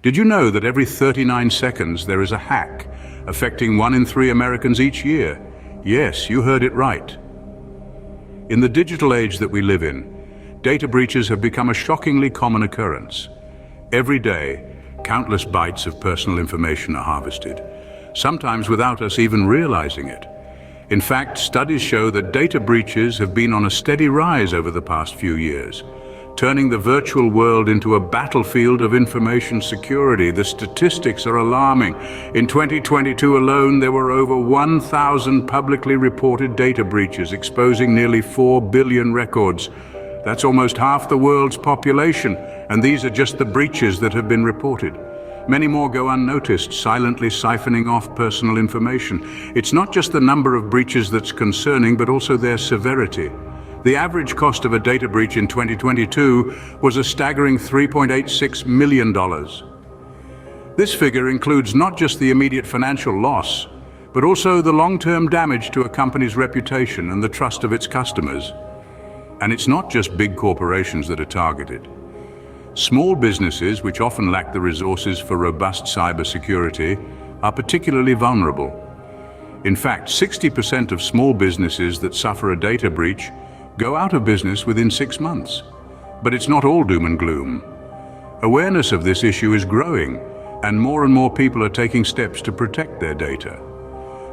Did you know that every 39 seconds there is a hack affecting 1 in 3 Americans each year? Yes, you heard it right. In the digital age that we live in, data breaches have become a shockingly common occurrence. Every day, countless bytes of personal information are harvested, sometimes without us even realizing it. In fact, studies show that data breaches have been on a steady rise over the past few years, turning the virtual world into a battlefield of information security. The statistics are alarming. In 2022 alone, there were over 1,000 publicly reported data breaches, exposing nearly 4 billion records. That's almost half the world's population, and these are just the breaches that have been reported. Many more go unnoticed, silently siphoning off personal information. It's not just the number of breaches that's concerning, but also their severity. The average cost of a data breach in 2022 was a staggering $3.86 million. This figure includes not just the immediate financial loss, but also the long-term damage to a company's reputation and the trust of its customers. And it's not just big corporations that are targeted. Small businesses, which often lack the resources for robust cybersecurity, are particularly vulnerable. In fact, 60% of small businesses that suffer a data breach go out of business within 6 months. But it's not all doom and gloom. Awareness of this issue is growing, and more people are taking steps to protect their data.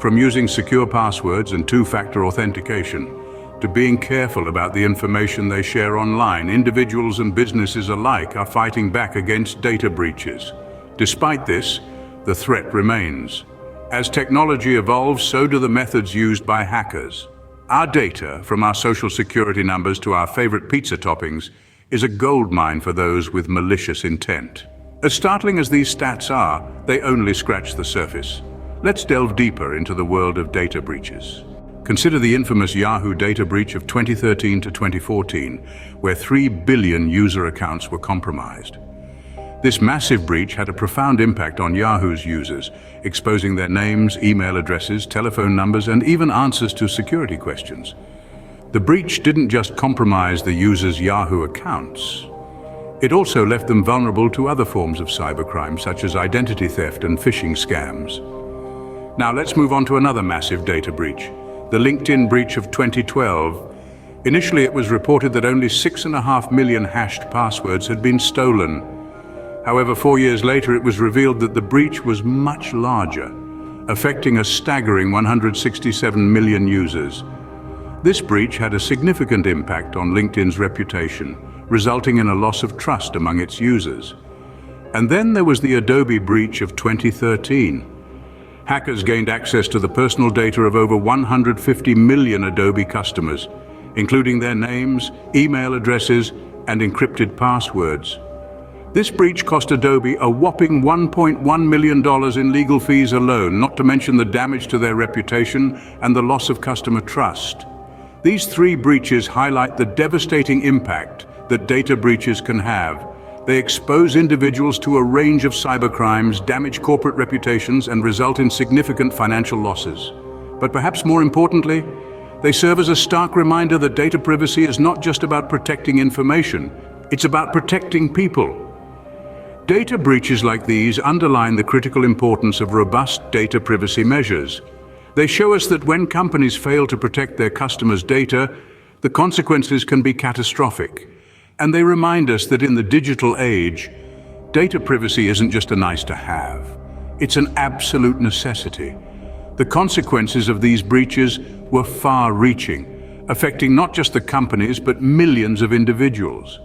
From using secure passwords and two-factor authentication, to being careful about the information they share online, individuals and businesses alike are fighting back against data breaches. Despite this, the threat remains. As technology evolves, so do the methods used by hackers. Our data, from our social security numbers to our favorite pizza toppings, is a goldmine for those with malicious intent. As startling as these stats are, they only scratch the surface. Let's delve deeper into the world of data breaches. Consider the infamous Yahoo data breach of 2013 to 2014, where 3 billion user accounts were compromised. This massive breach had a profound impact on Yahoo's users, exposing their names, email addresses, telephone numbers, and even answers to security questions. The breach didn't just compromise the users' Yahoo accounts. It also left them vulnerable to other forms of cybercrime, such as identity theft and phishing scams. Now let's move on to another massive data breach. The LinkedIn breach of 2012. Initially, it was reported that only 6.5 million hashed passwords had been stolen. However, 4 years later, it was revealed that the breach was much larger, affecting a staggering 167 million users. This breach had a significant impact on LinkedIn's reputation, resulting in a loss of trust among its users. And then there was the Adobe breach of 2013. Hackers gained access to the personal data of over 150 million Adobe customers, including their names, email addresses, and encrypted passwords. This breach cost Adobe a whopping $1.1 million in legal fees alone, not to mention the damage to their reputation and the loss of customer trust. These 3 breaches highlight the devastating impact that data breaches can have. They expose individuals to a range of cybercrimes, damage corporate reputations, and result in significant financial losses. But perhaps more importantly, they serve as a stark reminder that data privacy is not just about protecting information, it's about protecting people. Data breaches like these underline the critical importance of robust data privacy measures. They show us that when companies fail to protect their customers' data, the consequences can be catastrophic. And they remind us that in the digital age, data privacy isn't just a nice to have. It's an absolute necessity. The consequences of these breaches were far-reaching, affecting not just the companies, but millions of individuals.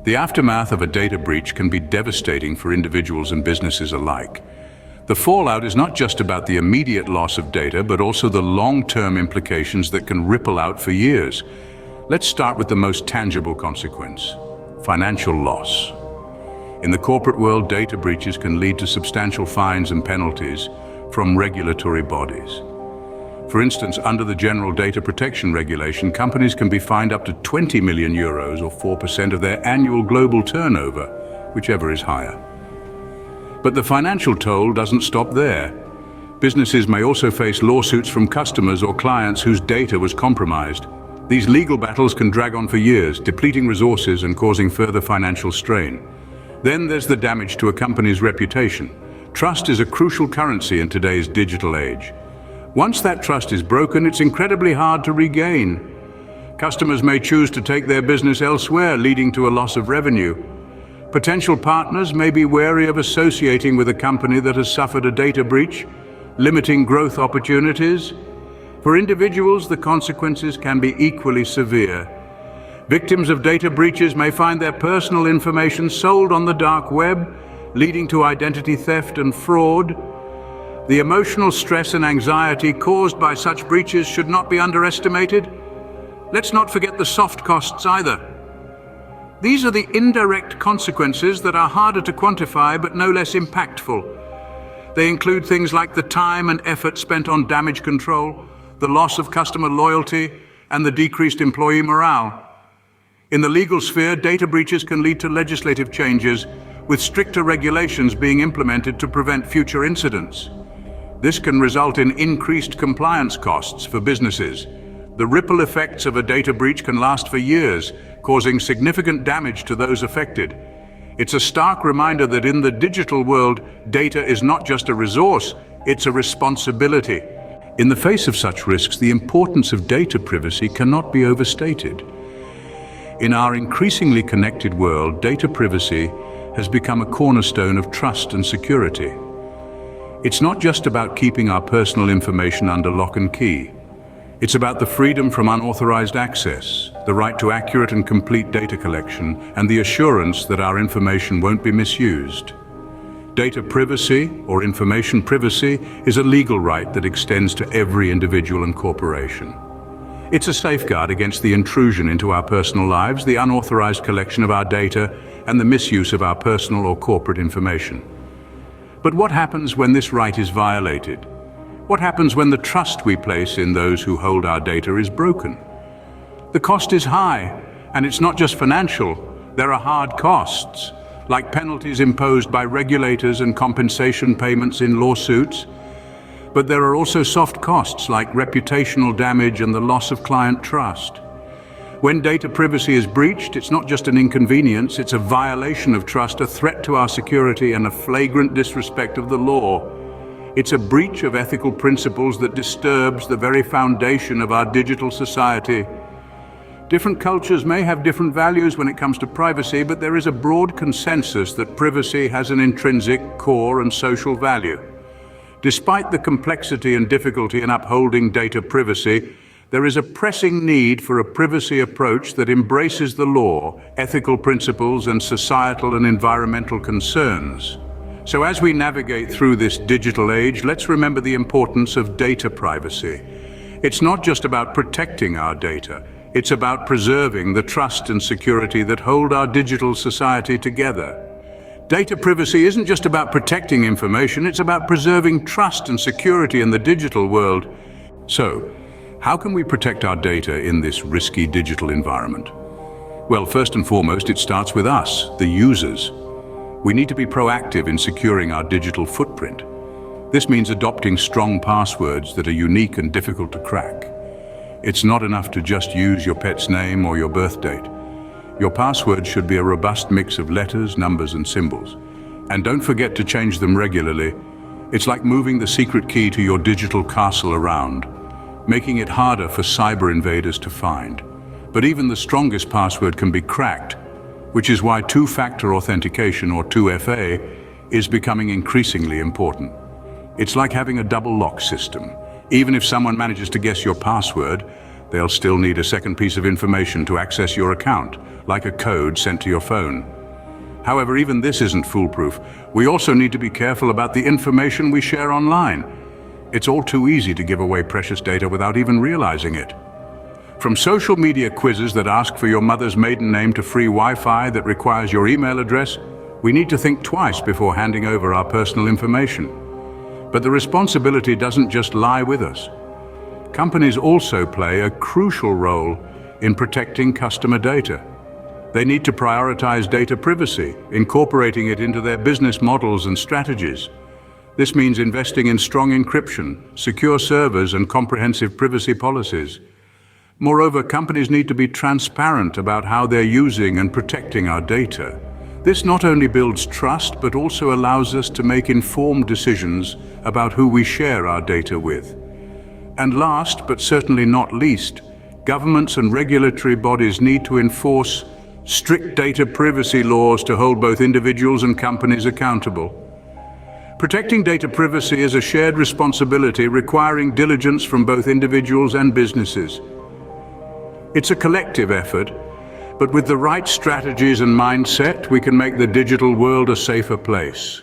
The aftermath of a data breach can be devastating for individuals and businesses alike. The fallout is not just about the immediate loss of data, but also the long-term implications that can ripple out for years. Let's start with the most tangible consequence: financial loss. In the corporate world, data breaches can lead to substantial fines and penalties from regulatory bodies. For instance, under the General Data Protection Regulation, companies can be fined up to 20 million euros or 4% of their annual global turnover, whichever is higher. But the financial toll doesn't stop there. Businesses may also face lawsuits from customers or clients whose data was compromised. These legal battles can drag on for years, depleting resources and causing further financial strain. Then there's the damage to a company's reputation. Trust is a crucial currency in today's digital age. Once that trust is broken, it's incredibly hard to regain. Customers may choose to take their business elsewhere, leading to a loss of revenue. Potential partners may be wary of associating with a company that has suffered a data breach, limiting growth opportunities. For individuals, the consequences can be equally severe. Victims of data breaches may find their personal information sold on the dark web, leading to identity theft and fraud. The emotional stress and anxiety caused by such breaches should not be underestimated. Let's not forget the soft costs either. These are the indirect consequences that are harder to quantify but no less impactful. They include things like the time and effort spent on damage control, the loss of customer loyalty, and the decreased employee morale. In the legal sphere, data breaches can lead to legislative changes, with stricter regulations being implemented to prevent future incidents. This can result in increased compliance costs for businesses. The ripple effects of a data breach can last for years, causing significant damage to those affected. It's a stark reminder that in the digital world, data is not just a resource, it's a responsibility. In the face of such risks, the importance of data privacy cannot be overstated. In our increasingly connected world, data privacy has become a cornerstone of trust and security. It's not just about keeping our personal information under lock and key. It's about the freedom from unauthorized access, the right to accurate and complete data collection, and the assurance that our information won't be misused. Data privacy, or information privacy, is a legal right that extends to every individual and corporation. It's a safeguard against the intrusion into our personal lives, the unauthorized collection of our data, and the misuse of our personal or corporate information. But what happens when this right is violated? What happens when the trust we place in those who hold our data is broken? The cost is high, and it's not just financial. There are hard costs, like penalties imposed by regulators and compensation payments in lawsuits. But there are also soft costs like reputational damage and the loss of client trust. When data privacy is breached, it's not just an inconvenience, it's a violation of trust, a threat to our security, and a flagrant disrespect of the law. It's a breach of ethical principles that disturbs the very foundation of our digital society. Different cultures may have different values when it comes to privacy, but there is a broad consensus that privacy has an intrinsic, core, and social value. Despite the complexity and difficulty in upholding data privacy, there is a pressing need for a privacy approach that embraces the law, ethical principles, and societal and environmental concerns. So as we navigate through this digital age, let's remember the importance of data privacy. It's not just about protecting our data, it's about preserving the trust and security that hold our digital society together. Data privacy isn't just about protecting information, it's about preserving trust and security in the digital world. So, how can we protect our data in this risky digital environment? Well, first and foremost, it starts with us, the users. We need to be proactive in securing our digital footprint. This means adopting strong passwords that are unique and difficult to crack. It's not enough to just use your pet's name or your birth date. Your password should be a robust mix of letters, numbers, and symbols. And don't forget to change them regularly. It's like moving the secret key to your digital castle around, making it harder for cyber invaders to find. But even the strongest password can be cracked, which is why two-factor authentication, or 2FA, is becoming increasingly important. It's like having a double lock system. Even if someone manages to guess your password, they'll still need a second piece of information to access your account, like a code sent to your phone. However, even this isn't foolproof. We also need to be careful about the information we share online. It's all too easy to give away precious data without even realizing it. From social media quizzes that ask for your mother's maiden name to free Wi-Fi that requires your email address, we need to think twice before handing over our personal information. But the responsibility doesn't just lie with us. Companies also play a crucial role in protecting customer data. They need to prioritize data privacy, incorporating it into their business models and strategies. This means investing in strong encryption, secure servers, and comprehensive privacy policies. Moreover, companies need to be transparent about how they're using and protecting our data. This not only builds trust, but also allows us to make informed decisions about who we share our data with. And last, but certainly not least, governments and regulatory bodies need to enforce strict data privacy laws to hold both individuals and companies accountable. Protecting data privacy is a shared responsibility requiring diligence from both individuals and businesses. It's a collective effort, but with the right strategies and mindset, we can make the digital world a safer place.